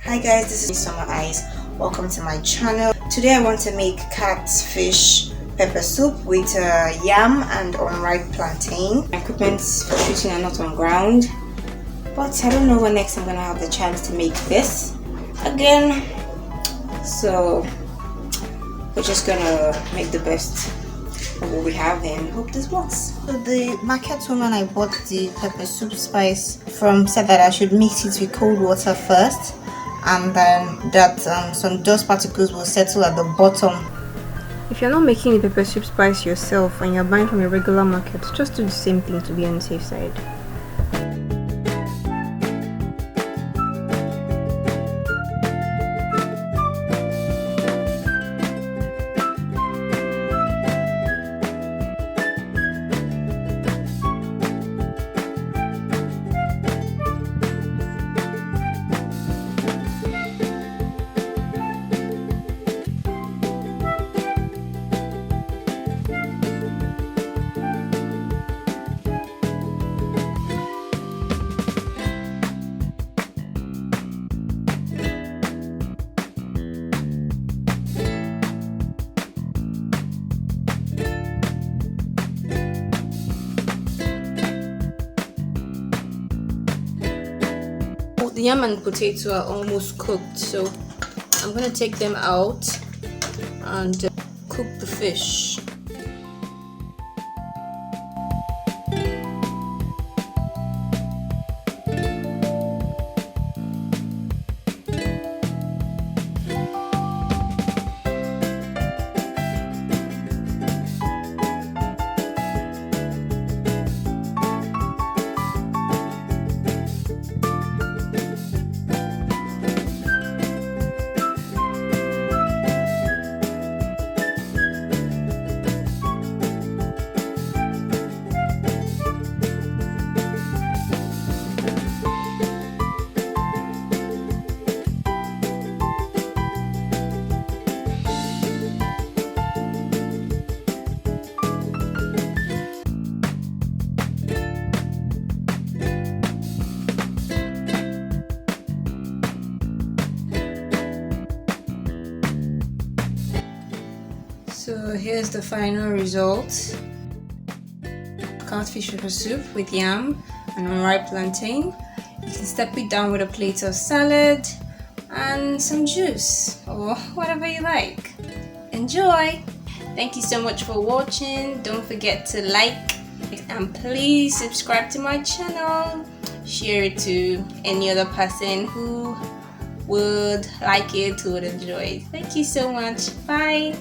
Hi guys, this is Summer Eyes. Welcome to my channel. Today I want to make catfish pepper soup with yam and unripe plantain. My equipment's for shooting are not on ground, but I don't know when next I'm gonna have the chance to make this again. So we're just gonna make the best of what we have and hope this works. So the market woman I bought the pepper soup spice from said that I should mix it with cold water first, and then that some dust particles will settle at the bottom. If you're not making the pepper soup spice yourself and you're buying from a regular market, just do the same thing to be on the safe side. The yam and potato are almost cooked, so I'm gonna take them out and cook the fish. So here's the final result. Catfish pepper soup with yam and unripe plantain. You can step it down with a plate of salad and some juice or whatever you like. Enjoy! Thank you so much for watching. Don't forget to like and please subscribe to my channel. Share it to any other person who would like it, who would enjoy it. Thank you so much. Bye!